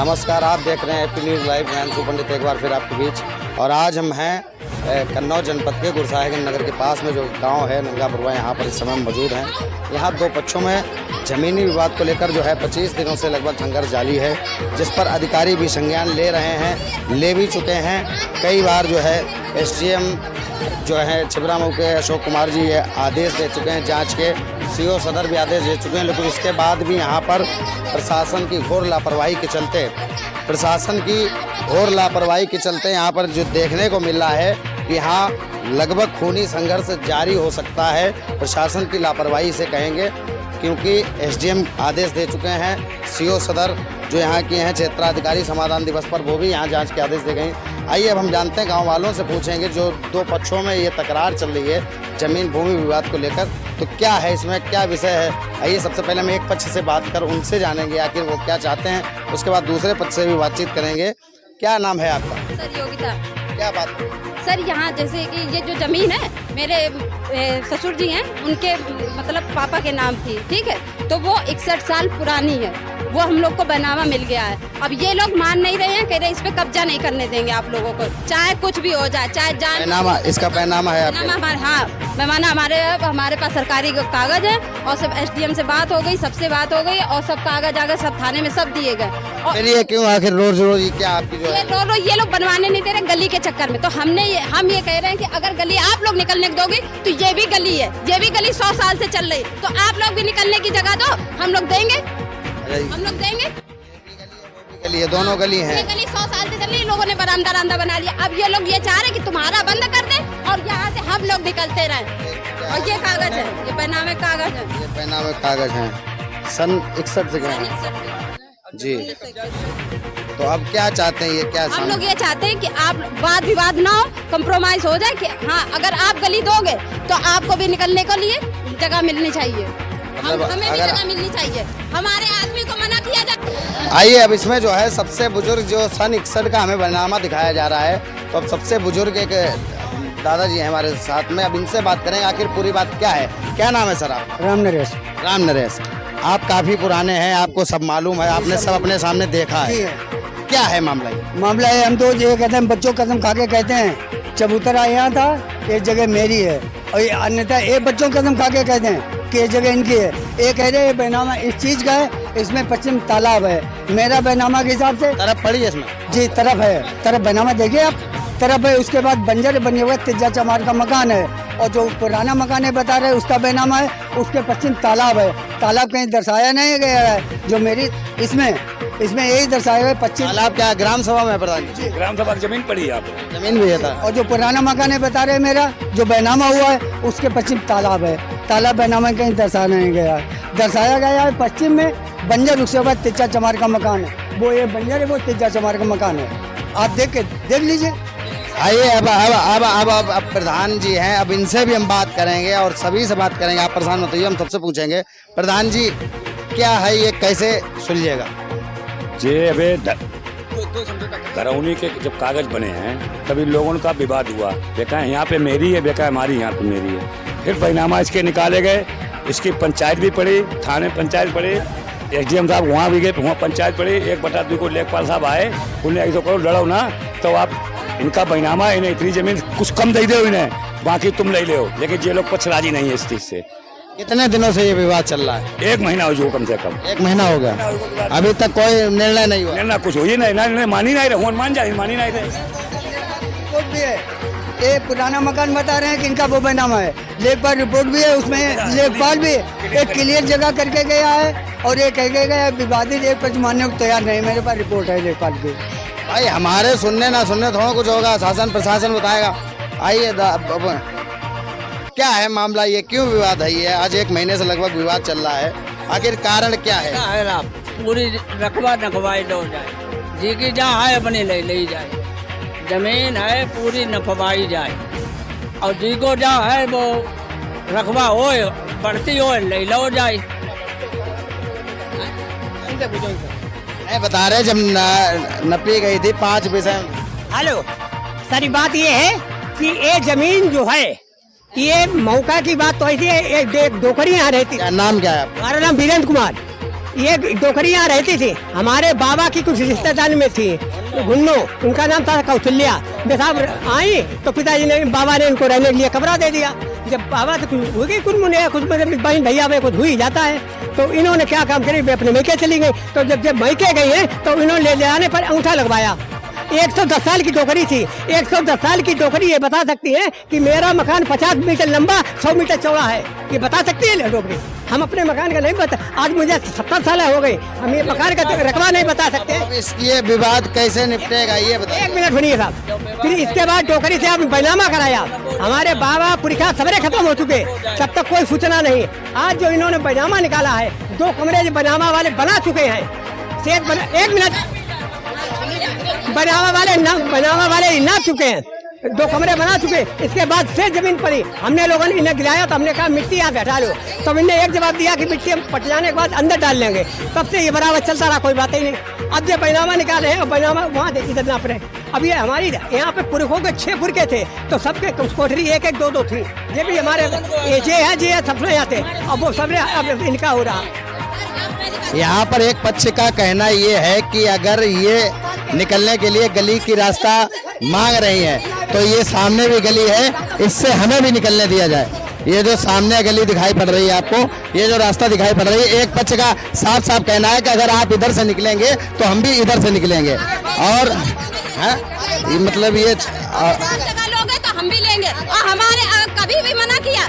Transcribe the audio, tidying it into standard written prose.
नमस्कार, आप देख रहे हैं एपी न्यूज़ लाइव। मैं अंशु पंडित एक बार फिर आपके बीच। और आज हम हैं कन्नौज जनपद के गुरसाहिबगंज नगर के पास में जो गांव है नंगापुरवा, यहाँ पर इस समय मौजूद हैं। यहाँ दो पक्षों में ज़मीनी विवाद को लेकर जो है 25 दिनों से लगभग संघर्ष जारी है, जिस पर अधिकारी भी संज्ञान ले रहे हैं, ले भी चुके हैं। कई बार जो है एसडीएम जो है छिबरामऊ के अशोक कुमार जी ये आदेश दे चुके हैं जांच के, सीओ सदर भी आदेश दे चुके हैं, लेकिन इसके बाद भी यहाँ पर प्रशासन की घोर लापरवाही के चलते यहाँ पर जो देखने को मिल रहा है कि यहाँ लगभग खूनी संघर्ष जारी हो सकता है। प्रशासन की लापरवाही से कहेंगे, क्योंकि एसडीएम आदेश दे चुके हैं, सीओ सदर जो यहाँ के हैं क्षेत्राधिकारी समाधान दिवस पर वो भी यहाँ जांच के आदेश दे गए। आइए अब हम जानते हैं, गांव वालों से पूछेंगे जो दो पक्षों में ये तकरार चल रही है जमीन भूमि विवाद को लेकर, तो क्या है इसमें, क्या विषय है। आइए सबसे पहले हम एक पक्ष से बात कर उनसे जानेंगे आखिर वो क्या चाहते हैं, उसके बाद दूसरे पक्ष से भी बातचीत करेंगे। क्या नाम है आपका? सर योगिता। क्या बात है? सर यहाँ जैसे कि ये जो जमीन है मेरे ससुर जी हैं, उनके मतलब पापा के नाम थी, ठीक है, तो वो 61 साल पुरानी है, वो हम लोग को बनावा मिल गया है। अब ये लोग मान नहीं रहे हैं, कह रहे इस पे कब्जा नहीं करने देंगे आप लोगों को, चाहे कुछ भी हो जाए, चाहे जान। पैनामा, इसका पैनामा है आपके? हमारे, हाँ पैमाना हमारे पास सरकारी कागज है और सब एसडीएम से बात हो गई, सबसे बात हो गई और सब कागज आगे सब थाने में सब दिए गए। और ये क्यों आखिर रोज रोज क्या आपकी जो है ये लोग बनवाने नहीं दे रहे गली के चक्कर में, तो हम ये कह रहे हैं कि अगर गली आप लोग निकलने दोगे तो ये भी गली है, ये भी गली 100 साल से चल रही, तो आप लोग भी निकलने की जगह दो, हम लोग देंगे। गली है, दोनों गली हैं। ये गली 100 साल से चल रही, लोगों ने बरामदा बना लिया। अब ये लोग ये चाह रहे हैं कि तुम्हारा बंद कर दे और यहाँ से हम लोग निकलते रहें। और ये कागज है, ये पैनामे कागज है, ये पैनामे कागज हैं सन 61 से गए जी। तो अब क्या चाहते हैं, ये क्या हम लोग ये चाहते हैं कि आप वाद विवाद ना हो, कंप्रोमाइज हो जाए कि हाँ अगर आप गली दोगे तो आपको भी निकलने के लिए जगह मिलनी चाहिए, हमें भी जगह मिलनी चाहिए, हमारे आदमी को मना किया जाए। आइए अब इसमें जो है सबसे बुजुर्ग जो सन 61 का हमें बैनामा दिखाया जा रहा है, तो अब सबसे बुजुर्ग एक दादाजी हैं हमारे साथ में, अब इनसे बात करेंगे आखिर पूरी बात क्या है। क्या नाम है सर आप? राम नरेश। राम नरेश, आप काफी पुराने हैं, आपको सब मालूम है, आपने सब अपने सामने देखा है। क्या है मामला? मामला है, हम तो ये कहते हैं, बच्चों कसम खा के कहते हैं चबूतरा यहाँ था, एक जगह मेरी है, और अन्यथा एक बच्चों कसम खा के कहते हैं कि ये जगह इनकी है। ये कह रहे हैं बैनामा इस चीज का है, इसमें पश्चिम तालाब है, मेरा बैनामा के हिसाब से तरफ पड़ी है इसमें जी, तरफ है, तरफ बैनामा देखिए आप, तरफ है। उसके बाद बंजर बने हुए तिज्जा चमार का मकान है, और जो पुराना मकान है बता रहे उसका बैनामा है, उसके पश्चिम तालाब है। तालाब कहीं दर्शाया नहीं गया है, जो मेरी इसमें यही दर्शाया है पश्चिम तालाब। क्या ग्राम सभा में प्रधान जी? ग्राम सभा की जमीन पड़ी है आपको? जमीन भी है था। और जो पुराना मकान है बता रहे मेरा जो बैनामा हुआ है उसके पश्चिम तालाब है, तालाब बैनामा कहीं दर्शाया नहीं गया, दर्शाया गया है पश्चिम में बंजर, उसके बाद तिज्जा चमार का मकान है, वो ये बंजर है, वो तिज्जा चमार का मकान है, आप देख लीजिए। आइए अब प्रधान जी हैं, अब इनसे भी हम बात करेंगे और सभी से बात करेंगे। आप परेशान मत होइए, हम सबसे पूछेंगे। प्रधान जी क्या है ये, कैसे सुलझेगा? जे अबे घरौनी के जब कागज बने हैं तभी लोगों का विवाद हुआ, देखा है यहाँ पे मेरी है, देखा है हमारी यहाँ पे मेरी है, फिर बैनामा इसके निकाले गए, इसकी पंचायत भी पड़ी, थाने पंचायत पड़ी, एसडीएम साहब वहाँ भी गए, वहाँ पंचायत पड़ी, 1/2 को लेखपाल साहब आए, उन्हें ऐसा करो लड़ो ना, तो आप इनका बैनामा, इन्हें इतनी जमीन कुछ कम दे दो इन्हें, बाकी तुम ले लो, लेकिन ये लोग पक्ष राजी नहीं है इस चीज से। कितने दिनों से ये विवाद चल रहा है? 1 महीना हो चुका, कम से कम 1 महीना हो गया, अभी तक कोई निर्णय नहीं हुआ। निर्णय कुछ हो ही नहीं, मानी नहीं रहे, मान जाए, मानी नहीं रहे। रिपोर्ट भी है, ये पुराना मकान बता रहे हैं कि इनका वो बैनामा है, लेखपाल रिपोर्ट भी है, उसमें लेखपाल भी एक क्लियर जगह करके गया है, और ये कह के गया विवादित एक पक्ष मानने को तैयार नहीं, मेरे पास रिपोर्ट है लेखपाल की। भाई हमारे सुनने ना सुनने थोड़ा कुछ होगा, शासन प्रशासन बताएगा। आइए क्या है मामला, ये क्यों विवाद है? ये आज 1 महीने से लगभग विवाद चल रहा है, आखिर कारण क्या है? पूरी रकबा नफवाई लो जाए, जी की जहाँ है अपनी ले जाए, जमीन है पूरी नफवाई जाए, और जी को जहाँ है वो रकबा हो बढ़ती हो ले लो जाए। नहीं बता रहे, जब नपी गई थी 5 विषय। हेलो सारी बात ये है कि ये जमीन जो है, ये मौका की बात तो ऐसी है, एक डोकरी यहाँ रहती। क्या नाम क्या है आपका? हमारा नाम वीरेंद्र कुमार। ये डोकरी यहाँ रहती थी, हमारे बाबा की कुछ रिश्तेदारी में थी, गुन्नो, उनका नाम था कौशल्या। जब साहब आई तो पिताजी ने, बाबा ने उनको रहने के लिए कमरा दे दिया। जब बाबा तो कुछ हो गई, कुछ मुने कुछ बहन भैया में कुछ हो ही जाता है, तो इन्होंने क्या काम करे, अपने मैके चली गई। तो जब मैके गई है तो इन्होंने ले जाने पर अंगूठा लगवाया। 110 साल की टोकरी थी, 110 साल की टोकरी ये बता सकती है कि मेरा मकान 50 मीटर लंबा 100 मीटर चौड़ा है, ये बता सकती है टोकरी। हम अपने मकान का नहीं बता, आज मुझे 70 साल हो गई, हम ये मकान का रकबा नहीं बता सकते। अब ये विवाद कैसे निपटेगा ये बताइए। 1 मिनट सुनिए साहब। फिर इसके बाद टोकरी से आपने बैनामा कराया, हमारे बाबा पुरखा सबरे खत्म हो चुके, तब तक कोई सूचना नहीं। आज जो इन्होंने बैनामा निकाला है, 2 कमरे जो बैनामा वाले बना चुके हैं, 1 मिनट, बनावा वाले ना चुके हैं, 2 कमरे बना चुके। इसके बाद से जमीन पड़ी, हमने लोगों ने इन्हें गिराया तो हमने कहा मिट्टी आप हटा लो, तब इन्हें एक जवाब दिया कि मिट्टी हम पटलाने के बाद अंदर डाल लेंगे। तब से ये बराबर चलता रहा, कोई बात ही नहीं। अब जो बैनामा निकाले हैं, बैनामा वहाँ इधर नाप रहे। अब ये हमारी यहाँ पे पुरखों के 6 पुरखे थे, तो सबके कोठरी 1-1, 2-2 थी। ये भी हमारे जे है सबसे यहाँ थे, अब वो सब अब इनका हो रहा। यहाँ पर एक पक्ष का कहना ये है कि अगर ये निकलने के लिए गली की रास्ता मांग रही है तो ये सामने भी गली है, इससे हमें भी निकलने दिया जाए। ये जो सामने गली दिखाई पड़ रही है आपको, ये जो रास्ता दिखाई पड़ रही है, एक पक्ष का साफ साफ कहना है कि अगर आप इधर से निकलेंगे तो हम भी इधर से निकलेंगे। और है मतलब ये जगह लोगे तो हम भी लेंगे, और हमारे कभी भी मना किया